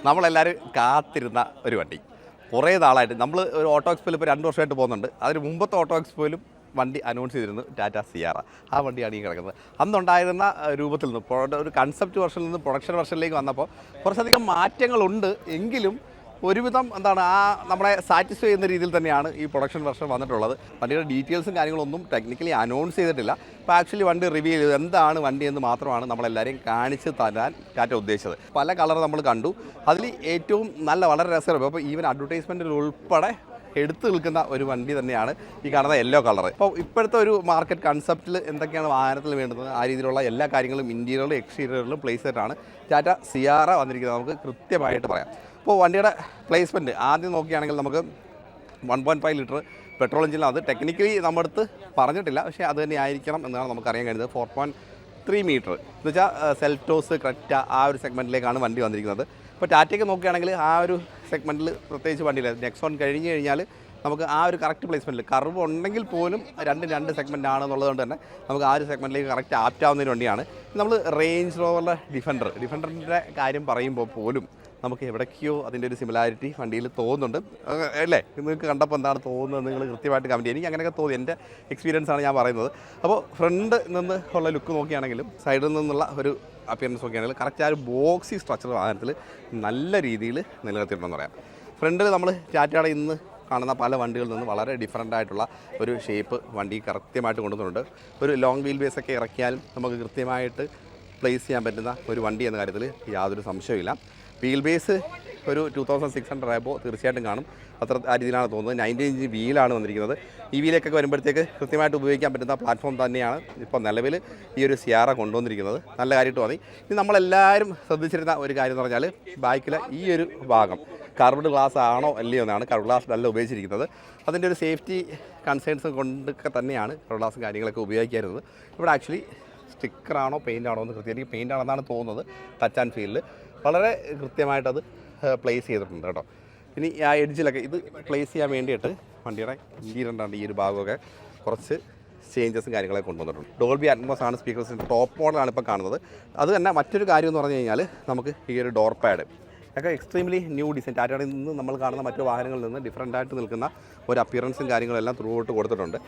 നമ്മളെല്ലാവരും കാത്തിരുന്ന ഒരു വണ്ടി. കുറേ നാളായിട്ട് നമ്മൾ ഒരു ഓട്ടോ എക്സ്പോയിൽ ഇപ്പോൾ 2 വർഷമായിട്ട് പോകുന്നുണ്ട്. അതിന് മുമ്പത്തെ ഓട്ടോ എക്സ്പോയിലും വണ്ടി അനൗൺസ് ചെയ്തിരുന്നു, ടാറ്റ സിയാറ. ആ വണ്ടിയാണ് ഈ കിടക്കുന്നത്. അന്നുണ്ടായിരുന്ന രൂപത്തിൽ നിന്ന് ഒരു കൺസെപ്റ്റ് വെർഷനിൽ നിന്ന് പ്രൊഡക്ഷൻ വെർഷനിലേക്ക് വന്നപ്പോൾ കുറച്ചധികം മാറ്റങ്ങളുണ്ട്. എങ്കിലും ഒരുവിധം നമ്മളെ സാറ്റിസ്ഫൈ ചെയ്യുന്ന രീതിയിൽ തന്നെയാണ് ഈ പ്രൊഡക്ഷൻ വെർഷൻ വന്നിട്ടുള്ളത്. വണ്ടിയുടെ ഡീറ്റെയിൽസും കാര്യങ്ങളൊന്നും ടെക്നിക്കലി അനൗൺസ് ചെയ്തിട്ടില്ല. ഇപ്പോൾ ആക്ച്വലി വണ്ടി റിവ്യൂ ചെയ്ത് എന്താണ് വണ്ടി എന്ന് മാത്രമാണ് നമ്മളെല്ലാവരെയും കാണിച്ച് തരാൻ ടാറ്റ ഉദ്ദേശിച്ചത്. പല കളർ നമ്മൾ കണ്ടു. അതിൽ ഏറ്റവും വളരെ രസകരം, അപ്പോൾ ഈവൻ അഡ്വർടൈസ്മെൻറ്റിൽ ഉൾപ്പെടെ എടുത്തു നിൽക്കുന്ന ഒരു വണ്ടി തന്നെയാണ് ഈ കാണുന്ന യെല്ലോ കളർ. അപ്പോൾ ഇപ്പോഴത്തെ ഒരു മാർക്കറ്റ് കൺസെപ്റ്റിൽ എന്തൊക്കെയാണ് വാഹനത്തിൽ വേണ്ടുന്നത് ആ രീതിയിലുള്ള എല്ലാ കാര്യങ്ങളും ഇൻറ്റീരിയറിലും എക്സ്റ്റീരിയറിലും പ്ലേസ് ചെയ്തിട്ടാണ് ടാറ്റ സിയാറ വന്നിരിക്കുന്നത്. നമുക്ക് കൃത്യമായിട്ട് പറയാം. അപ്പോൾ വണ്ടിയുടെ പ്ലേസ്മെൻറ്റ് ആദ്യം നോക്കുകയാണെങ്കിൽ നമുക്ക് 1.5 ലിറ്റർ പെട്രോൾ എഞ്ചിനിലാണ്. അത് ടെക്നിക്കലി നമ്മുടെ അടുത്ത് പറഞ്ഞിട്ടില്ല, പക്ഷേ അത് തന്നെ ആയിരിക്കണം എന്നാണ് നമുക്കറിയാൻ കഴിയുന്നത്. 4.3 മീറ്റർ എന്ന് വെച്ചാൽ സെൽറ്റോസ്, ക്രെറ്റ ആ ഒരു സെഗ്മെൻറ്റിലേക്കാണ് വണ്ടി വന്നിരിക്കുന്നത്. ഇപ്പോൾ ടാറ്റയ്ക്ക് നോക്കുകയാണെങ്കിൽ ആ ഒരു സെഗ്മെൻറ്റിൽ പ്രത്യേകിച്ച് വണ്ടിയില്ല. നെക്സോൺ കഴിഞ്ഞ് കഴിഞ്ഞാൽ നമുക്ക് ആ ഒരു കറക്റ്റ് പ്ലേസ്മെൻറ്റിൽ കർവ് ഉണ്ടെങ്കിൽ പോലും രണ്ട് സെഗ്മെൻ്റ് ആണെന്നുള്ളതുകൊണ്ട് തന്നെ നമുക്ക് ആ ഒരു സെഗ്മെൻറ്റിലേക്ക് കറക്റ്റ് ആപ്റ്റാവുന്നൊരു വണ്ടിയാണ്. നമ്മൾ റേഞ്ച് റോവറിൻ്റെ ഡിഫൻഡറിൻ്റെ കാര്യം പറയുമ്പോൾ പോലും നമുക്ക് എവിടേക്കോ അതിൻ്റെ ഒരു സിമിലാരിറ്റി വണ്ടിയിൽ തോന്നുന്നുണ്ട് അല്ലേ? നിങ്ങൾക്ക് കണ്ടപ്പോൾ എന്താണ് തോന്നുന്നത് നിങ്ങൾ കൃത്യമായിട്ട് കമൻറ്റ് ചെയ്യും. എനിക്ക് അങ്ങനെയൊക്കെ തോന്നി, എൻ്റെ എക്സ്പീരിയൻസ് ആണ് ഞാൻ പറയുന്നത്. അപ്പോൾ ഫ്രണ്ട് നിന്ന് ഉള്ള ലുക്ക് നോക്കുകയാണെങ്കിലും സൈഡിൽ നിന്നുള്ള ഒരു അപ്പിയറൻസ് നോക്കുകയാണെങ്കിൽ കറക്റ്റ് ആ ഒരു ബോക്സി സ്ട്രക്ചർ വാഹനത്തിൽ നല്ല രീതിയിൽ നിലനിർത്തിയിട്ടുണ്ടെന്ന് പറയാം. ഫ്രണ്ടിൽ നമ്മൾ ടാറ്റയുടെ ഇന്ന് കാണുന്ന പല വണ്ടികളിൽ നിന്ന് വളരെ ഡിഫറൻ്റ് ആയിട്ടുള്ള ഒരു ഷേപ്പ് വണ്ടി കൃത്യമായിട്ട് കൊണ്ടുവന്നിട്ടുണ്ട്. ഒരു ലോങ് വീൽ ബേസൊക്കെ ഇറക്കിയാലും നമുക്ക് കൃത്യമായിട്ട് പ്ലേസ് ചെയ്യാൻ പറ്റുന്ന ഒരു വണ്ടി എന്ന കാര്യത്തിൽ യാതൊരു സംശയമില്ല. വീൽ ബേസ് ഒരു 2600 ആയപ്പോൾ തീർച്ചയായിട്ടും കാണും. ആ രീതിയിലാണ് തോന്നുന്നത്. 19 ഇഞ്ച് വീലാണ് വന്നിരിക്കുന്നത്. ഈ വീലൊക്കെ വരുമ്പോഴത്തേക്ക് കൃത്യമായിട്ട് ഉപയോഗിക്കാൻ പറ്റുന്ന പ്ലാറ്റ്ഫോം തന്നെയാണ് ഇപ്പോൾ നിലവിൽ ഈ ഒരു സിയാറ കൊണ്ടുവന്നിരിക്കുന്നത്. നല്ല കാര്യമായിട്ട് തോന്നി. ഇനി നമ്മളെല്ലാവരും ശ്രദ്ധിച്ചിരുന്ന ഒരു കാര്യം എന്ന് പറഞ്ഞാൽ ബാക്കിലെ ഈ ഒരു ഭാഗം കർവ്ഡ് ഗ്ലാസ് ആണോ അല്ലയോ എന്നാണ്. കർവ്ഡ് ഗ്ലാസ് അല്ല ഉപയോഗിച്ചിരിക്കുന്നത്. അതിൻ്റെ ഒരു സേഫ്റ്റി കൺസേൺസ് കൊണ്ടൊക്കെ തന്നെയാണ് കർവ്ഡ് ഗ്ലാസും കാര്യങ്ങളൊക്കെ ഉപയോഗിക്കാറുള്ളത്. ഇവിടെ ആക്ച്വലി സ്റ്റിക്കറാണോ പെയിൻ്റ് ആണോ എന്ന് കൃത്യമായിട്ട് പെയിൻ്റ് ആണെന്നാണ് തോന്നുന്നത്. ടച്ച് ആൻഡ് ഫീലിൽ വളരെ കൃത്യമായിട്ടത് പ്ലേസ് ചെയ്തിട്ടുണ്ട് കേട്ടോ. ഇനി ആ എഡ്ജിലൊക്കെ ഇത് പ്ലേസ് ചെയ്യാൻ വേണ്ടിയിട്ട് വണ്ടിയുടെ ഈ ഒരു ഭാഗമൊക്കെ കുറച്ച് ചേഞ്ചസും കാര്യങ്ങളൊക്കെ കൊണ്ടുവന്നിട്ടുണ്ട്. ഡോൾബി അറ്റ്മോസ് ആണ് സ്പീക്കേഴ്സിൻ്റെ ടോപ്പ് മോഡലാണ് ഇപ്പോൾ കാണുന്നത്. അത് തന്നെ മറ്റൊരു കാര്യം എന്ന് പറഞ്ഞു കഴിഞ്ഞാൽ നമുക്ക് ഈ ഒരു ഡോർ പാഡ് ഒക്കെ എക്സ്ട്രീംലി ന്യൂ ഡിസൈൻ. ടാറ്റയുടെ നിന്ന് നമ്മൾ കാണുന്ന മറ്റു വാഹനങ്ങളിൽ നിന്ന് ഡിഫറൻ്റ് ആയിട്ട് നിൽക്കുന്ന ഒരു അപ്പിയറൻസും കാര്യങ്ങളെല്ലാം ത്രൂ ഔട്ട് കൊടുത്തിട്ടുണ്ട്.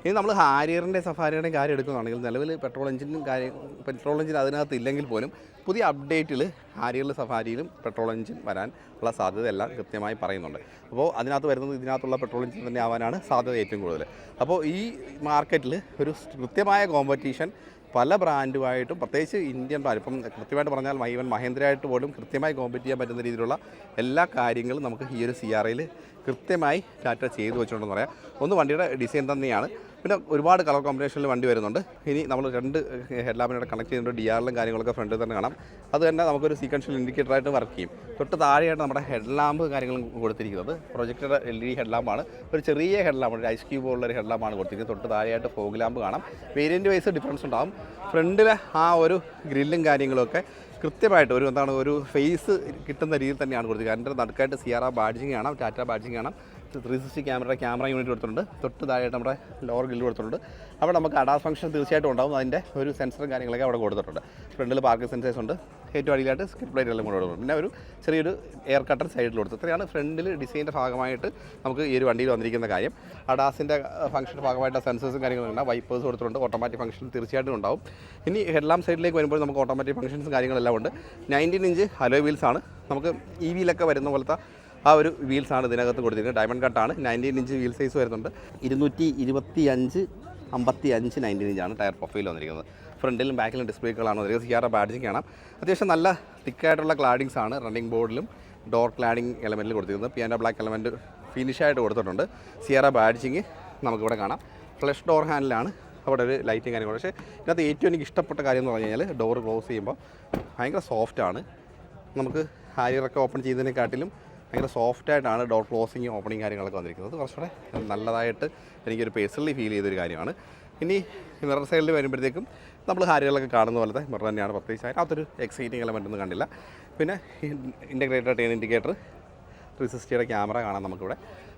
ഇനി നമ്മൾ ഹാരിയറിൻ്റെ സഫാരിയുടെയും കാര്യം എടുക്കുകയാണെങ്കിൽ നിലവിൽ പെട്രോൾ എഞ്ചിൻ അതിനകത്ത് ഇല്ലെങ്കിൽ പോലും പുതിയ അപ്ഡേറ്റിൽ ഹാരിയറിലും സഫാരിയിലും പെട്രോൾ എഞ്ചിൻ വരാൻ ഉള്ള സാധ്യത എല്ലാം കൃത്യമായി പറയുന്നുണ്ട്. അപ്പോൾ അതിനകത്ത് വരുന്നത് ഇതിനകത്തുള്ള പെട്രോൾ എഞ്ചിൻ തന്നെ ആവാനാണ് സാധ്യത ഏറ്റവും കൂടുതൽ. അപ്പോൾ ഈ മാർക്കറ്റിൽ ഒരു കൃത്യമായ കോമ്പറ്റീഷൻ പല ബ്രാൻഡുമായിട്ടും, പ്രത്യേകിച്ച് ഇന്ത്യൻ ബ്രാൻഡ്, ഇപ്പം കൃത്യമായിട്ട് പറഞ്ഞാൽ ഈവൻ മഹേന്ദ്രയായിട്ട് പോലും കൃത്യമായി കോമ്പറ്റ് ചെയ്യാൻ പറ്റുന്ന രീതിയിലുള്ള എല്ലാ കാര്യങ്ങളും നമുക്ക് ഈ ഒരു സിയാറയിൽ കൃത്യമായി ടാറ്റ ചെയ്തു വെച്ചിട്ടുണ്ടെന്ന് പറയാം. ഒന്ന് വണ്ടിയുടെ ഡിസൈൻ തന്നെയാണ്. പിന്നെ ഒരുപാട് കളർ കോമ്പിനേഷനിൽ വണ്ടി വരുന്നുണ്ട്. ഇനി നമ്മൾ 2 ഹെഡ് ലാമ്പിനോട് കണക്ട് ചെയ്തിട്ടുണ്ട്. DRLും കാര്യങ്ങളൊക്കെ ഫ്രണ്ടിൽ തന്നെ കാണാം. അത് തന്നെ നമുക്കൊരു സീക്വൻഷ്യൽ ഇൻഡിക്കേറ്ററായിട്ട് വർക്ക് ചെയ്യും. തൊട്ട് താഴെയായിട്ട് നമ്മുടെ ഹെഡ് ലാമ്പ് കാര്യങ്ങളും കൊടുത്തിരിക്കുന്നത് പ്രൊജക്ടഡ് LED ഹെഡ് ലാമ്പാണ്. ഒരു ചെറിയ ഹെഡ് ലാമ്പാണ്, ഒരു ഐസ് ക്യൂബ് ഉള്ളൊരു ഹെഡ് ലാമ്പാണ് കൊടുത്തിരിക്കുന്നത്. തൊട്ട് താഴെയായിട്ട് ഫോഗ് ലാമ്പ് കാണാം. വേരിയൻറ്റ് വൈസ് ഡിഫറൻസ് ഉണ്ടാകും. ഫ്രണ്ടിലെ ആ ഒരു ഗ്രില്ലും കാര്യങ്ങളൊക്കെ കൃത്യമായിട്ട് ഒരു ഫേസ് കിട്ടുന്ന രീതിയിൽ തന്നെയാണ് കൊടുത്തിരിക്കുന്നത്. അതിൻ്റെ നടുക്കായിട്ട് സിയാറ ബാഡ്ജിങ് കാണാം, ടാറ്റ ബാഡ്ജിങ് കാണാം. 360 ക്യാമറ യൂണിറ്റ് കൊടുത്തിട്ടുണ്ട്. തൊട്ട് താഴെയായിട്ട് നമ്മുടെ ലോവർ ഗ്രില്ല് കൊടുത്തിട്ടുണ്ട്. അവിടെ നമുക്ക് അഡാസ് ഫംഗ്ഷൻ തീർച്ചയായിട്ടും ഉണ്ടാകും. അതിൻ്റെ ഒരു സെൻസറും കാര്യങ്ങളൊക്കെ അവിടെ കൊടുത്തിട്ടുണ്ട്. ഫ്രണ്ടിൽ പാർക്കിംഗ് സെൻസേഴ്സ് ഉണ്ട്. ഏറ്റവും അടിയിലായിട്ട് സ്കിപ്പ് ലൈറ്റ് എല്ലാം കൂടെ കൊടുത്തിട്ടുണ്ട്. പിന്നെ ഒരു ചെറിയൊരു എയർ കട്ടർ സൈഡിൽ കൊടുത്തു. ഇത്രയാണ് ഫ്രണ്ടിൽ ഡിസൈൻ്റെ ഭാഗമായിട്ട് നമുക്ക് ഈ ഒരു വണ്ടിയിൽ വന്നിരിക്കുന്ന കാര്യം. അഡാസിൻ്റെ ഫംഗ്ഷൻ്റെ ഭാഗമായിട്ട് സെൻസേഴ്സും കാര്യങ്ങളും ഉണ്ടാകും. വൈപ്പേഴ്സ് കൊടുത്തിട്ടുണ്ട്. ഓട്ടോമാറ്റിക് ഫംഗ്ഷൻ തീർച്ചയായിട്ടും ഉണ്ടാവും. ഇനി ഹെഡ്ലാമ്പ് സൈഡിലേക്ക് വരുമ്പോൾ നമുക്ക് ഓട്ടോമാറ്റിക് ഫംഗ്ഷൻസും കാര്യങ്ങളെല്ലാം ഉണ്ട്. 19 ഇഞ്ച് അലോയ് വീൽസാണ്. നമുക്ക് EVയിലൊക്കെ വരുന്ന പോലത്തെ ആ ഒരു വീൽസാണ് ഇതിനകത്ത് കൊടുത്തിരിക്കുന്നത്. ഡയമണ്ട് കട്ടാണ്. 19 ഇഞ്ച് വീൽ സൈസ് വരുന്നുണ്ട്. 225/55 19 ഇഞ്ചാണ് ടയർ പ്രൊഫൈൽ വന്നിരിക്കുന്നത്. ഫ്രണ്ടിലും ബാക്കിലും ഡിസ്പ്ലേകളാണ് വന്നിരിക്കുന്നത്. സിയാറ ബാഡ്ജിങ് കാണാം. അത്യാവശ്യം നല്ല തിക്കായിട്ടുള്ള ക്ലാഡിങ്സ് ആണ് റണ്ണിങ് ബോർഡിലും ഡോർ ക്ലാഡിങ് എലമെൻറ്റിൽ കൊടുത്തിരിക്കുന്നത്. പിയാനോ ബ്ലാക്ക് എലമെൻറ്റ് ഫിനിഷായിട്ട് കൊടുത്തിട്ടുണ്ട്. സിയാറ ബാഡ്ജിങ് നമുക്കിവിടെ കാണാം. ഫ്ലഷ് ഡോർ ഹാൻഡിലാണ് അവിടെ ഒരു ലൈറ്റും കാര്യങ്ങളും. പക്ഷേ ഇതിനകത്ത് ഏറ്റവും എനിക്ക് ഇഷ്ടപ്പെട്ട കാര്യം എന്ന് പറഞ്ഞു കഴിഞ്ഞാൽ ഡോർ ക്ലോസ് ചെയ്യുമ്പോൾ ഭയങ്കര സോഫ്റ്റാണ്. നമുക്ക് ഹാരിയറൊക്കെ ഓപ്പൺ ചെയ്തതിനെക്കാട്ടിലും ഭയങ്കര സോഫ്റ്റായിട്ടാണ് ഡോർ ക്ലോസിങ് ഓപ്പണിങ് കാര്യങ്ങളൊക്കെ വന്നിരിക്കുന്നത്. കുറച്ചുകൂടെ നല്ലതായിട്ട് എനിക്കൊരു പേഴ്സണലി ഫീൽ ചെയ്തൊരു കാര്യമാണ്. ഇനി മിറർ സൈഡിൽ വരുമ്പോഴത്തേക്കും നമ്മൾ ഹാരിയറിലൊക്കെ കാണുന്ന പോലത്തെ മിറർ തന്നെയാണ്. പ്രത്യേകിച്ച് അതിനകത്തൊരു എക്സൈറ്റിംഗ് എലമെൻ്റ് ഒന്നും കണ്ടില്ല. പിന്നെ ഇൻ്റഗ്രേറ്റഡ് ടേൺ ഇൻഡിക്കേറ്റർ, 360യുടെ ക്യാമറ കാണാം നമുക്കിവിടെ.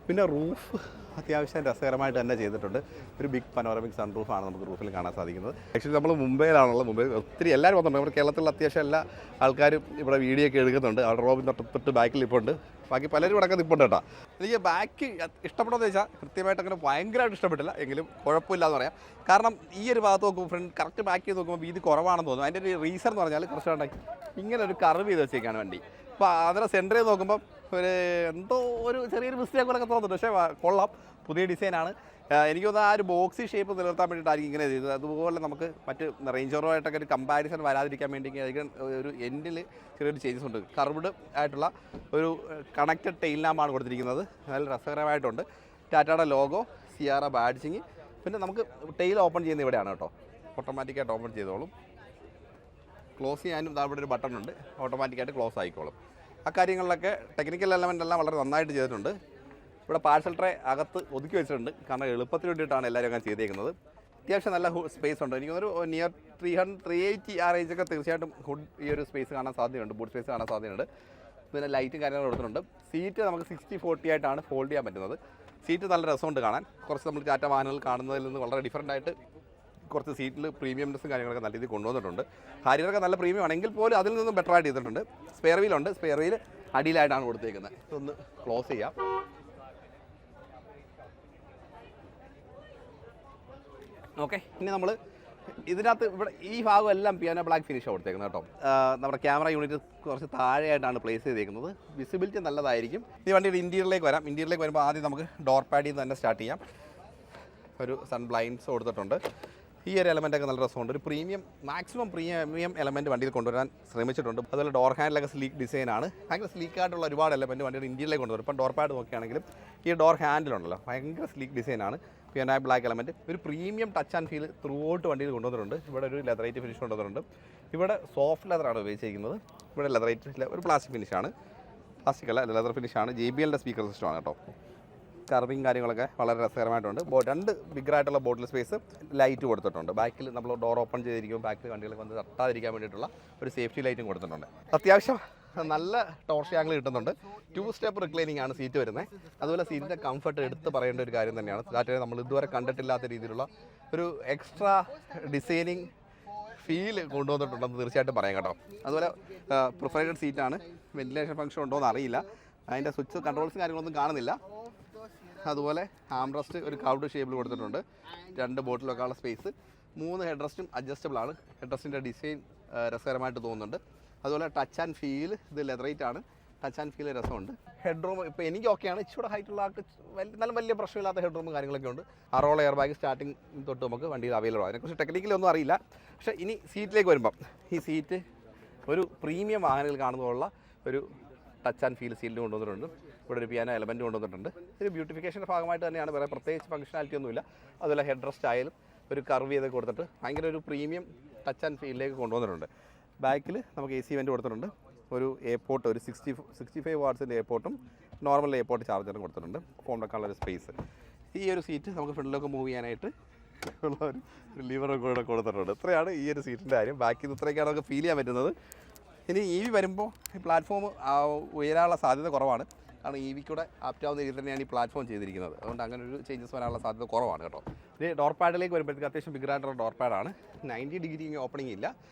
പിന്നെ റൂഫ് അത്യാവശ്യം രസകരമായിട്ട് തന്നെ ചെയ്തിട്ടുണ്ട്. ഒരു ബിഗ് പനോറമിക് സൺ റൂഫാണ് നമുക്ക് റൂഫിൽ കാണാൻ സാധിക്കുന്നത്. ആക്ച്വലി നമ്മൾ മുംബൈയിലാണുള്ളത്. മുംബൈ ഒത്തിരി എല്ലാവരും വന്നിട്ടുണ്ട്. നമ്മുടെ കേരളത്തിലുള്ള അത്യാവശ്യം എല്ലാ ആൾക്കാരും ഇവിടെ വീഡിയോ ഒക്കെ എടുക്കുന്നുണ്ട്. അവിടെ റോബിൻ തൊട്ട് ബാക്കിൽ ഇപ്പോൾ ഉണ്ട്. ബാക്കി പലരും ഇവിടെ നിൽപ്പുണ്ട് കേട്ടോ. എനിക്ക് ബാക്ക് ഇഷ്ടപ്പെടുമെന്ന് വെച്ചാൽ കൃത്യമായിട്ട് അങ്ങനെ ഭയങ്കരമായിട്ട് ഇഷ്ടപ്പെട്ടില്ല, എങ്കിലും കുഴപ്പമില്ലാന്ന് പറയാം. കാരണം ഈ ഒരു ഭാഗത്ത് നോക്കുമ്പോൾ ഫ്രണ്ട് കറക്റ്റ് ബാക്ക് ചെയ്ത് നോക്കുമ്പോൾ വീതി കുറവാണെന്ന് തോന്നുന്നു. അതിൻ്റെ ഒരു റീസൺ എന്ന് പറഞ്ഞാൽ കുറച്ചുകൂടെ ഇങ്ങനെ ഒരു കർവ് ചെയ്ത് വെച്ചേക്കാണ് വണ്ടി. അപ്പോൾ അതിനെ സെൻറ്റർ ചെയ്ത് നോക്കുമ്പോൾ ഒരു എന്തോ ഒരു ചെറിയൊരു മിസ്റ്റേക്ക് പോലൊക്കെ തോന്നുന്നുണ്ട്. പക്ഷേ കൊള്ളാം, പുതിയ ഡിസൈനാണ്. എനിക്ക് തോന്നുന്നത് ആ ഒരു ബോക്സി ഷേപ്പ് നിലനിർത്താൻ വേണ്ടിയിട്ടായിരിക്കും ഇങ്ങനെ ചെയ്തത്. അതുപോലെ നമുക്ക് മറ്റ് റേഞ്ച് റോഡായിട്ടൊക്കെ ഒരു കമ്പാരിസൺ വരാതിരിക്കാൻ വേണ്ടി അധികം ഒരു എൻഡിൽ ചെറിയൊരു ചേഞ്ചസ് ഉണ്ട്. കർവ്ഡ് ആയിട്ടുള്ള ഒരു കണക്റ്റഡ് ടെയിൽ ലാമ്പാണ് കൊടുത്തിരിക്കുന്നത്. നല്ല രസകരമായിട്ടുണ്ട്. ടാറ്റയുടെ ലോഗോ, സിയാറ ബാഡ്ജിങ്. പിന്നെ നമുക്ക് ടെയിൽ ഓപ്പൺ ചെയ്യുന്ന ഇവിടെയാണ് കേട്ടോ. ഓട്ടോമാറ്റിക്കായിട്ട് ഓപ്പൺ ചെയ്തോളും. ക്ലോസ് ചെയ്യാനും ഇവിടെ ഒരു ബട്ടൺ ഉണ്ട്, ഓട്ടോമാറ്റിക്കായിട്ട് ക്ലോസ് ആയിക്കോളും. ആ കാര്യങ്ങളിലൊക്കെ ടെക്നിക്കൽ എലമെൻ്റ് എല്ലാം വളരെ നന്നായിട്ട് ചെയ്തിട്ടുണ്ട്. ഇവിടെ പാഴ്സൽ ട്രേ അകത്ത് ഒതുക്കി വെച്ചിട്ടുണ്ട്. കാരണം എളുപ്പത്തിന് വേണ്ടിയിട്ടാണ് എല്ലാവരും അങ്ങനെ ചെയ്തേക്കുന്നത്. അത്യാവശ്യം നല്ല സ്പേസ് ഉണ്ട്. എനിക്കൊരു നിയർ 380 ആ റേഞ്ചൊക്കെ തീർച്ചയായിട്ടും ഹുഡ് ഈ ഒരു സ്പേസ് കാണാൻ സാധ്യതയുണ്ട്, ബൂട്ട് സ്പേസ് കാണാൻ സാധ്യതയുണ്ട്. പിന്നെ ലൈറ്റും കാര്യങ്ങളും കൊടുത്തിട്ടുണ്ട്. സീറ്റ് നമുക്ക് 60-40 ആയിട്ടാണ് ഫോൾഡ് ചെയ്യാൻ പറ്റുന്നത്. സീറ്റ് നല്ല രസമുണ്ട് കാണാൻ. കുറച്ച് നമ്മൾ ടാറ്റ വാഹനങ്ങൾ കാണുന്നതിൽ നിന്ന് വളരെ ഡിഫറൻ്റ് ആയിട്ട് കുറച്ച് സീറ്റിൽ പ്രീമിയംനെസ്സും കാര്യങ്ങളൊക്കെ നല്ല രീതിയിൽ കൊണ്ടുവന്നിട്ടുണ്ട്. ഹാരിയറൊക്കെ നല്ല പ്രീമിയം ആണെങ്കിൽ പോലും അതിൽ നിന്നും ബെറ്റർ ആയിട്ട് ചെയ്തിട്ടുണ്ട്. സ്പെയർ വീലുണ്ട്. സ്പെയർ വീൽ അടിയിലായിട്ടാണ് കൊടുത്തേക്കുന്നത്. ഇതൊന്ന് ക്ലോസ് ചെയ്യാം. ഓക്കെ, ഇനി നമ്മൾ ഇതിനകത്ത് ഇവിടെ ഈ ഭാഗം എല്ലാം പിയാനോ ബ്ലാക്ക് ഫിനിഷാണ് കൊടുത്തേക്കുന്നത് കേട്ടോ. നമ്മുടെ ക്യാമറ യൂണിറ്റ് കുറച്ച് താഴെയായിട്ടാണ് പ്ലേസ് ചെയ്തേക്കുന്നത്. വിസിബിലിറ്റി നല്ലതായിരിക്കും. ഈ വണ്ടിയുടെ ഇൻറ്റീരിയറിലേക്ക് വരാം. ഇൻറ്റീരിയറിലേക്ക് വരുമ്പോൾ ആദ്യം നമുക്ക് ഡോർ പാഡിൽ നിന്ന് തന്നെ സ്റ്റാർട്ട് ചെയ്യാം. ഒരു സൺ ബ്ലൈൻഡ്സ് കൊടുത്തിട്ടുണ്ട്. ഈ ഒരു എലമെൻറ്റൊക്കെ നല്ല രസമുണ്ട്. ഒരു മാക്സിമം പ്രീമിയം എലമെൻറ്റ് വണ്ടിയിൽ കൊണ്ടുവരാൻ ശ്രമിച്ചിട്ടുണ്ട്. അതുപോലെ ഡോർ ഹാൻഡിലൊക്കെ സ്ലീക്ക് ഡിസൈനാണ്. ഭയങ്കര സ്ലീക്കായിട്ടുള്ള ഒരുപാട് എലമെൻറ്റ് വണ്ടിയുടെ ഇൻറ്റീരിയറിലേക്ക് കൊണ്ടുവരും. ഇപ്പം ഡോർ പാഡ് നോക്കുകയാണെങ്കിലും ഈ ഡോർ ഹാൻഡിലുണ്ടല്ലോ ഭയങ്കര സ്ലീക്ക് ഡിസൈനാണ്. Piano black element. ഒരു premium touch and feel throughout വണ്ടിയിൽ കൊണ്ടുവന്നിട്ടുണ്ട്. ഇവിടെ ഒരു ലെതറൈറ്റ് ഫിനിഷ് കൊണ്ടുവന്നിട്ടുണ്ട്. ഇവിടെ സോഫ്റ്റ് ലെതറാണ് ഉപയോഗിച്ചിരിക്കുന്നത്. ഇവിടെ ലെതറൈറ്റ് ഒരു പ്ലാസ്റ്റിക് ഫിനിഷാണ്. പ്ലാസ്റ്റിക് അല്ല, ലെതർ ഫിനിഷാണ്. JBLൻ്റെ സ്പീക്കർ സിസ്റ്റമാണ് കേട്ടോ. കർവിങ് കാര്യങ്ങളൊക്കെ വളരെ രസകരമായിട്ടുണ്ട്. രണ്ട് ബിഗ്ഗറായിട്ടുള്ള ബോട്ടിൽ സ്പേസ്, ലൈറ്റ് കൊടുത്തിട്ടുണ്ട്. ബാക്കിൽ നമ്മൾ ഡോർ ഓപ്പൺ ചെയ്തിരിക്കുമ്പോൾ ബാക്കിൽ വണ്ടികളൊക്കെ വന്ന് തട്ടാതിരിക്കാൻ വേണ്ടിയിട്ടുള്ള ഒരു സേഫ്റ്റി ലൈറ്റും കൊടുത്തിട്ടുണ്ട്. അത്യാവശ്യം നല്ല ടോർഷ് ആംഗിൾ കിട്ടുന്നുണ്ട്. 2 സ്റ്റെപ്പ് റിക്ലൈനിങ് ആണ് സീറ്റ് വരുന്നത്. അതുപോലെ സീറ്റിൻ്റെ കംഫർട്ട് എടുത്ത് പറയേണ്ട ഒരു കാര്യം തന്നെയാണ്. ടാറ്റയെ നമ്മൾ ഇതുവരെ കണ്ടിട്ടില്ലാത്ത രീതിയിലുള്ള ഒരു എക്സ്ട്രാ ഡിസൈനിങ് ഫീൽ കൊണ്ടുവന്നിട്ടുണ്ടെന്ന് തീർച്ചയായിട്ടും പറയാം കേട്ടോ. അതുപോലെ പ്രിഫറേറ്റഡ് സീറ്റാണ്. വെന്റിലേഷൻ ഫംഗ്ഷൻ ഉണ്ടോ എന്ന് അറിയില്ല. അതിൻ്റെ സ്വിച്ച് കൺട്രോൾസും കാര്യങ്ങളൊന്നും കാണുന്നില്ല. അതുപോലെ ഹാംറസ്റ്റ് ഒരു കൗഡ് ഷേപ്പിൽ കൊടുത്തിട്ടുണ്ട്. 2 ബോട്ടിൽ വെക്കാനുള്ള സ്പേസ്. 3 ഹെഡ് റെസ്റ്റും അഡ്ജസ്റ്റബിൾ ആണ്. ഹെഡ് റെസ്റ്റിൻ്റെ ഡിസൈൻ രസകരമായിട്ട് തോന്നുന്നുണ്ട്. അതുപോലെ ടച്ച് ആൻഡ് ഫീൽ ഇത് ലെതറൈറ്റ് ആണ്. ടച്ച് ആൻഡ് ഫീൽ രസമുണ്ട്. ഹെഡ് റൂം ഇപ്പോൾ എനിക്ക് ഓക്കെയാണ്. ഇച്ചിരി ഹൈറ്റുള്ള ആൾക്ക് നല്ല വലിയ പ്രശ്നമില്ലാത്ത ഹെഡ് റൂമും കാര്യങ്ങളൊക്കെ ഉണ്ട്. അറോള എയർ ബാഗ് സ്റ്റാർട്ടിങ് തൊട്ട് നമുക്ക് വണ്ടിയിൽ അവൈലബിൾ ആണ്. അതിനെക്കുറിച്ച് ടെക്നിക്കലി ഒന്നും അറിയില്ല. പക്ഷേ ഇനി സീറ്റിലേക്ക് വരുമ്പം ഈ സീറ്റ് ഒരു പ്രീമിയം വാഹനങ്ങൾ കാണുന്നതുള്ള ഒരു ടച്ച് ആൻഡ് ഫീൽ സീലിന് കൊണ്ടുവന്നിട്ടുണ്ട്. ഇവിടെ ഒരു പിയാനോ എലമെൻറ്റ് കൊണ്ടുവന്നിട്ടുണ്ട്. ഒരു ബ്യൂട്ടിഫിക്കേഷൻ്റെ ഭാഗമായിട്ട് തന്നെയാണ്, വേറെ പ്രത്യേകിച്ച് ഫംഗ്ഷനാലിറ്റി ഒന്നുമില്ല. അതുപോലെ ഹെഡ് റെസ്റ്റ് ആയാലും ഒരു കർവ് ചെയ്തൊക്കെ കൊടുത്തിട്ട് ഭയങ്കര ഒരു പ്രീമിയം ടച്ച് ആൻഡ് ഫീലിലേക്ക് കൊണ്ടുവന്നിട്ടുണ്ട്. ബാക്കിൽ നമുക്ക് AC വെൻ്റ് കൊടുത്തിട്ടുണ്ട്. ഒരു എയർപോർട്ട്, ഒരു 65 വാട്ട്സിൻ്റെ എയർപോർട്ടും നോർമൽ എയർപോർട്ട് ചാർജറും കൊടുത്തിട്ടുണ്ട്. ഫോൺ വെക്കാനുള്ള ഒരു സ്പേസ്. ഈ ഒരു സീറ്റ് നമുക്ക് ഫ്രണ്ടിലൊക്കെ മൂവ് ചെയ്യാനായിട്ട് ഉള്ള ഒരു ലിവറൊക്കെ കൂടെ കൊടുത്തിട്ടുണ്ട്. ഇത്രയാണ് ഈ ഒരു സീറ്റിൻ്റെ കാര്യം. ബാക്കി ഇത്രയൊക്കെയാണ് നമുക്ക് ഫീൽ ചെയ്യാൻ പറ്റുന്നത്. ഇനി EV വരുമ്പോൾ ഈ പ്ലാറ്റ്ഫോം ഉയരാനുള്ള സാധ്യത കുറവാണ്. കാരണം EV കൂടെ ആപ്റ്റാവുന്ന രീതിയിൽ തന്നെയാണ് ഈ പ്ലാറ്റ്ഫോം ചെയ്തിരിക്കുന്നത്. അതുകൊണ്ട് അങ്ങനെ ഒരു ചേഞ്ചസ് വരാനുള്ള സാധ്യത കുറവാണ് കേട്ടോ. ഇത് ഡോർ പാഡിലേക്ക് വരുമ്പോഴത്തേക്ക് അത്യാവശ്യം ബിഗ്ഗറായിട്ടുള്ള ഡോർ പാഡാണ്. 90 ഡിഗ്രി ഓപ്പണിംഗ് ഇല്ല,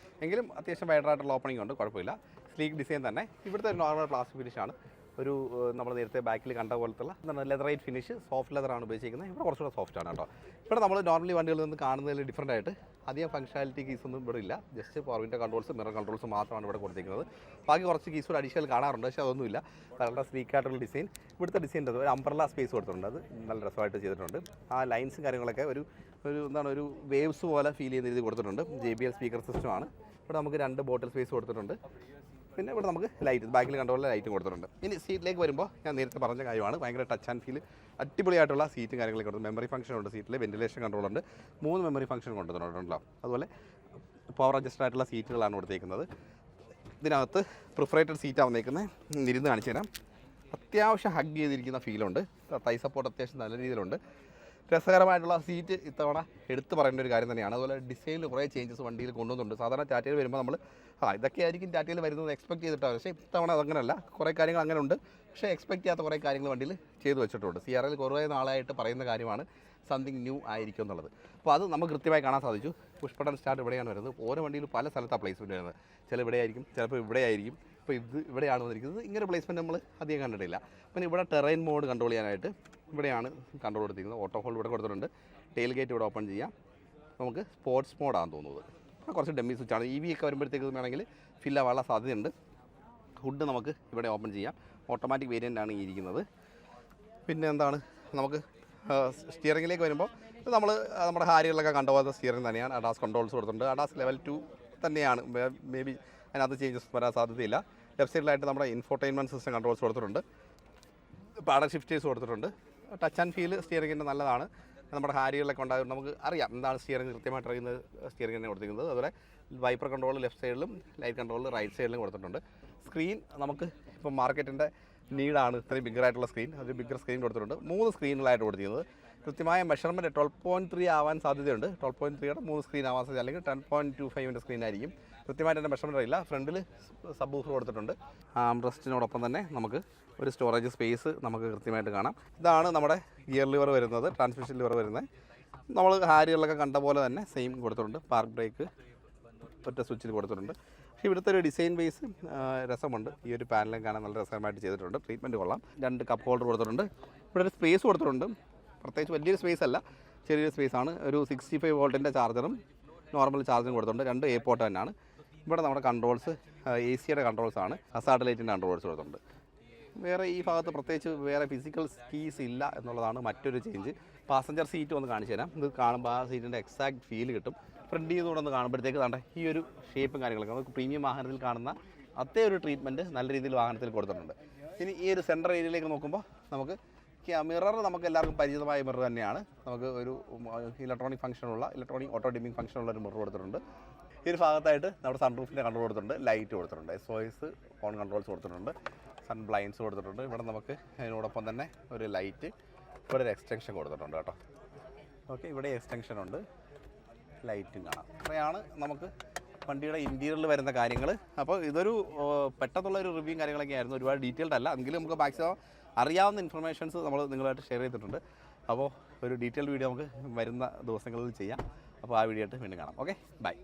എങ്കിലും അത്യാവശ്യം വൈഡറായിട്ടുള്ള ഓപ്പണിംഗ് ഉണ്ട്, കുഴപ്പമില്ല. സ്ലീക്ക് ഡിസൈൻ തന്നെ. ഇവിടുത്തെ ഒരു നോർമൽ പ്ലാസ്റ്റിക് ഫിനിഷാണ്. ഒരു നമ്മൾ നേരത്തെ ബാക്കിൽ കണ്ട പോലത്തുള്ള എന്താണ് ലെതറൈറ്റ് ഫിനിഷ്, സോഫ്റ്റ് ലെതറാണ് ഉപയോഗിച്ചിരിക്കുന്നത്. ഇവിടെ കുറച്ചുകൂടെ സോഫ്റ്റാണ് കേട്ടോ. ഇവിടെ നമ്മൾ നോർമലി വണ്ടികളിൽ നിന്ന് കാണുന്നതിൽ ഡിഫറൻ്റ് ആയിട്ട് അധികം ഫംഗ്ഷനാലിറ്റി കീസ് ഒന്നും ഇവിടെ ഇല്ല. Just power window controls, mirror controls മാത്രമാണ് ഇവിടെ കൊടുത്തിരിക്കുന്നത്. ബാക്കി കുറച്ച് കീസ് കൂടെ അഡീഷണൽ കാണാറുണ്ട്, പക്ഷേ അതൊന്നുമില്ല. വളരെ സ്ലീക്കായിട്ടുള്ള ഡിസൈൻ. ഇവിടുത്തെ ഡിസൈൻ ഒരു അംബ്രല്ല സ്പേസ് കൊടുത്തിട്ടുണ്ട്. അത് നല്ല രസമായിട്ട് ചെയ്തിട്ടുണ്ട്. ആ ലൈൻസും കാര്യങ്ങളൊക്കെ ഒരു ഒരു വേവ്സ് പോലെ ഫീൽ ചെയ്യുന്ന രീതി കൊടുത്തിട്ടുണ്ട്. JBL സ്പീക്കർ സിസ്റ്റമാണ്. ഇവിടെ നമുക്ക് 2 ബോട്ടിൽ സ്പേസ് കൊടുത്തിട്ടുണ്ട്. പിന്നെ ഇവിടെ നമുക്ക് ലൈറ്റ്, ബാക്കിൽ കണ്ടുള്ള ലൈറ്റും കൊടുത്തിട്ടുണ്ട്. ഇനി സീറ്റിലേക്ക് വരുമ്പോൾ ഞാൻ നേരത്തെ പറഞ്ഞ കാര്യമാണ്, ഭയങ്കര ടച്ച് ആൻഡ് ഫീൽ അടിപൊളിയായിട്ടുള്ള സീറ്റും കാര്യങ്ങളൊക്കെ കൊടുത്തു. മെമ്മറി ഫംഗ്ഷൻ ഉണ്ട് സീറ്റിൽ, വെന്റിലേഷൻ കൺട്രോൾ ഉണ്ട്. 3 മെമ്മറി ഫംഗ്ഷൻ കൊണ്ടുവന്നിട്ടുണ്ടല്ലോ. അതുപോലെ പവർ അഡ്ജസ്റ്റഡ് ആയിട്ടുള്ള സീറ്റുകളാണ് കൊടുത്തേക്കുന്നത്. ഇതിനകത്ത് പ്രിഫറേറ്റഡ് സീറ്റാണ് വന്നേക്കുന്നത്. ഇരുന്ന് കാണിച്ചു തരാം. അത്യാവശ്യം ഹഗ് ചെയ്തിരിക്കുന്ന ഫീലുണ്ട്. തൈ സപ്പോർട്ട് അത്യാവശ്യം നല്ല രീതിയിലുണ്ട്. രസകരമായിട്ടുള്ള സീറ്റ് ഇത്തവണ എടുത്തു പറയേണ്ട ഒരു കാര്യം തന്നെയാണ്. അതുപോലെ ഡിസൈനിൽ കുറേ ചേഞ്ചസ് വണ്ടിയിൽ കൊണ്ടുവന്നുണ്ട്. സാധാരണ ടാറ്റയിൽ വരുമ്പോൾ നമ്മൾ ഇതൊക്കെ ആയിരിക്കും ടാറ്റയിൽ വരുന്നത് എക്സ്പെക്ട് ചെയ്തിട്ടാണ്. പക്ഷേ ഇത്തവണ അതങ്ങനെയല്ല, കുറേ കാര്യങ്ങൾ അങ്ങനെ ഉണ്ട്. പക്ഷേ എക്സ്പെക്ട് ചെയ്യാത്ത കുറേ കാര്യങ്ങൾ വണ്ടിയിൽ ചെയ്തു വെച്ചിട്ടുണ്ട്. സിയാറയിൽ കുറേ നാളായിട്ട് പറയുന്ന കാര്യമാണ് സംതിങ് ന്യൂ ആയിരിക്കും എന്നുള്ളത്. അപ്പോൾ അത് നമുക്ക് കൃത്യമായി കാണാൻ സാധിച്ചു. പുഷ് ബട്ടൺ സ്റ്റാർട്ട് ഇവിടെയാണ് വരുന്നത്. ഓരോ വണ്ടിയിലും പല സ്ഥലത്താണ് പ്ലേസ്മെൻറ്റ് വരുന്നത്. ചില ഇവിടെ ആയിരിക്കും, ചിലപ്പോൾ ഇവിടെ ആയിരിക്കും. ഇപ്പോൾ ഇത് ഇവിടെയാണ് വന്നിരിക്കുന്നത്. ഇങ്ങനെ പ്ലേസ്മെൻറ്റ് നമ്മൾ അധികം കണ്ടിട്ടില്ല. പിന്നെ ഇവിടെ ടെറൈൻ മോഡ് കൺട്രോൾ ചെയ്യാനായിട്ട് ഇവിടെയാണ് കൺട്രോൾ കൊടുത്തിരിക്കുന്നത്. ഓട്ടോ ഹോൾഡ് ഇവിടെ കൊടുത്തിട്ടുണ്ട്. ടെയിൽ ഗേറ്റ് ഇവിടെ ഓപ്പൺ ചെയ്യാം. നമുക്ക് സ്പോർട്സ് മോഡാണെന്ന് തോന്നുന്നത്. കുറച്ച് ഡമ്മി സ്വിച്ചാണ്. EV ഒക്കെ വരുമ്പോഴത്തേക്ക് വേണമെങ്കിൽ ഫില്ലാവാനുള്ള സാധ്യതയുണ്ട്. ഹുഡ് നമുക്ക് ഇവിടെ ഓപ്പൺ ചെയ്യാം. ഓട്ടോമാറ്റിക് വേരിയൻ്റാണ് ഈ ഇരിക്കുന്നത്. പിന്നെ എന്താണ്, നമുക്ക് സ്റ്റിയറിങ്ങിലേക്ക് വരുമ്പോൾ നമ്മൾ നമ്മുടെ ഹാരികളിലൊക്കെ കണ്ടുപോകുന്ന സ്റ്റിയറിംഗ് തന്നെയാണ്. അഡാസ് കൺട്രോൾസ് കൊടുത്തിട്ടുണ്ട്. അഡാസ് ലെവൽ 2 തന്നെയാണ്. മേ ബി അതിനകത്ത് ചേഞ്ചസ് വരാൻ സാധ്യതയില്ല. ലെഫ്റ്റ് സൈഡിലായിട്ട് നമ്മുടെ ഇൻഫോർടൈൻമെൻറ്റ് സിസ്റ്റം കൺട്രോൾസ് കൊടുത്തിട്ടുണ്ട്. പാഡൽ ഷിഫ്റ്റേഴ്സ് കൊടുത്തിട്ടുണ്ട്. ടച്ച് ആൻഡ് ഫീൽ സ്റ്റിയറിങ്ങിൻ്റെ നല്ലതാണ്. നമ്മുടെ ഹാരികളിലൊക്കെ ഉണ്ടാകും. നമുക്ക് അറിയാം എന്താണ് സ്റ്റിയറിംഗ് കൃത്യമായിട്ട് അറിയുന്നത്. സ്റ്റിയറിംഗ് തന്നെ കൊടുത്തിരിക്കുന്നത്. അതുപോലെ വൈപ്പർ കൺട്രോൾ ലെഫ്റ്റ് സൈഡിലും ലൈറ്റ് കൺട്രോൾ റൈറ്റ് സൈഡിലും കൊടുത്തിട്ടുണ്ട്. സ്ക്രീൻ നമുക്ക് ഇപ്പോൾ മാർക്കറ്റിൻ്റെ നീഡാണ് ഇത്രയും ബിഗ്ഗറായിട്ടുള്ള സ്ക്രീൻ. ഒരു ബിഗ്ഗർ സ്ക്രീൻ കൊടുത്തിട്ടുണ്ട്. 3 സ്ക്രീനുകളായിട്ട് കൊടുത്തിരിക്കുന്നത്. കൃത്യമായ മെഷർമെൻറ്റ് 12.3 ആവാൻ സാധ്യതയുണ്ട്. 12.3യുടെ 3 സ്ക്രീൻ ആവാൻ സാധ്യത, അല്ലെങ്കിൽ 10.25ൻ്റെ സ്ക്രീൻ ആയിരിക്കും. കൃത്യമായിട്ട് എൻ്റെ മെഷർമെൻറ്റ് അറിയില്ല. ഫ്രണ്ടിൽ സബ് വൂഫർ കൊടുത്തിട്ടുണ്ട്. ആംറസ്റ്റിനോടൊപ്പം തന്നെ നമുക്ക് ഒരു സ്റ്റോറേജ് സ്പേസ് നമുക്ക് കൃത്യമായിട്ട് കാണാം. ഇതാണ് നമ്മുടെ ഗിയർ ലിവർ വരുന്നത്, ട്രാൻസ്മിഷൻ ലിവർ വരുന്നത്. നമ്മൾ ഹാരികളിലൊക്കെ കണ്ട പോലെ തന്നെ സെയിം കൊടുത്തിട്ടുണ്ട്. പാർക്ക് ബ്രേക്ക് ഒറ്റ സ്വിച്ചിൽ കൊടുത്തിട്ടുണ്ട്. പക്ഷേ ഇവിടുത്തെ ഒരു ഡിസൈൻ ബേസ് രസമുണ്ട്. ഈ ഒരു പാനലും കാണാൻ നല്ല രസകരമായിട്ട് ചെയ്തിട്ടുണ്ട്. ട്രീറ്റ്മെൻറ്റ് കൊള്ളാം. 2 കപ്പ് ഹോൾഡർ കൊടുത്തിട്ടുണ്ട്. ഇവിടെ ഒരു സ്പേസ് കൊടുത്തിട്ടുണ്ട്. പ്രത്യേകിച്ച് വലിയൊരു സ്പേസ് അല്ല, ചെറിയൊരു സ്പേസാണ്. ഒരു 65 വോൾട്ടിൻ്റെ ചാർജറും നോർമൽ ചാർജറും കൊടുത്തിട്ടുണ്ട്. 2 എ പോർട്ട് തന്നെയാണ്. ഇവിടെ നമ്മുടെ കൺട്രോൾസ് AC-യുടെ കൺട്രോൾസാണ്. സാറ്റലൈറ്റിൻ്റെ കൺട്രോൾസ് കൊടുത്തിട്ടുണ്ട്. വേറെ ഈ ഭാഗത്ത് പ്രത്യേകിച്ച് വേറെ ഫിസിക്കൽ കീസ് ഇല്ല എന്നുള്ളതാണ് മറ്റൊരു ചേഞ്ച്. പാസഞ്ചർ സീറ്റ് ഒന്ന് കാണിച്ചു തരാം. ഇത് കാണുമ്പോൾ ആ സീറ്റിൻ്റെ എക്സാക്ട് ഫീൽ കിട്ടും. ഫ്രണ്ടിൽ നിന്നുകൂടെ ഒന്ന് കാണുമ്പോഴത്തേക്ക് താണ്ടെ ഈ ഒരു ഷേപ്പും കാര്യങ്ങളൊക്കെ നമുക്ക് പ്രീമിയം വാഹനത്തിൽ കാണുന്ന അതേ ഒരു ട്രീറ്റ്മെൻറ്റ് നല്ല രീതിയിൽ വാഹനത്തിൽ കൊടുത്തിട്ടുണ്ട്. ഇനി ഈ ഒരു സെൻട്രൽ ഏരിയയിലേക്ക് നോക്കുമ്പോൾ നമുക്ക് മിറർ നമുക്ക് എല്ലാവർക്കും പരിചിതമായ മിറർ തന്നെയാണ്. നമുക്ക് ഒരു ഇലക്ട്രോണിക് ഓട്ടോ ഡിമ്മിങ് ഫംഗ്ഷനുള്ള ഒരു മിറർ കൊടുത്തിട്ടുണ്ട്. ഈ ഒരു ഭാഗത്തായിട്ട് നമ്മുടെ സൺറൂഫിൻ്റെ കൺട്രോൾ കൊടുത്തിട്ടുണ്ട്. ലൈറ്റ് കൊടുത്തിട്ടുണ്ട്. SOS ഫോൺ കൺട്രോൾസ് കൊടുത്തിട്ടുണ്ട്. സൺ ബ്ലൈൻഡ്സ് കൊടുത്തിട്ടുണ്ട്. ഇവിടെ നമുക്ക് അതിനോടൊപ്പം തന്നെ ഒരു ലൈറ്റ്, ഇവിടെ ഒരു എക്സ്റ്റൻഷൻ കൊടുത്തിട്ടുണ്ട് കേട്ടോ. ഓക്കെ, ഇവിടെ എക്സ്റ്റൻഷൻ ഉണ്ട്, ലൈറ്റും കാണാം. ഇത്രയാണ് നമുക്ക് വണ്ടിയുടെ ഇൻറ്റീരിയറിൽ വരുന്ന കാര്യങ്ങൾ. അപ്പോൾ ഇതൊരു പെട്ടെന്നുള്ള ഒരു റിവ്യൂ കാര്യങ്ങളൊക്കെ ആയിരുന്നു. ഒരുപാട് ഡീറ്റെയിൽഡ് അല്ല, എങ്കിലും നമുക്ക് മാക്സിമം അറിയാവുന്ന ഇൻഫർമേഷൻസ് നമ്മൾ നിങ്ങളുമായിട്ട് ഷെയർ ചെയ്തിട്ടുണ്ട്. അപ്പോൾ ഒരു ഡീറ്റെയിൽഡ് വീഡിയോ നമുക്ക് വരുന്ന ദിവസങ്ങളിൽ ചെയ്യാം. അപ്പോൾ ആ വീഡിയോ ആയിട്ട് വീണ്ടും കാണാം. Okay, by.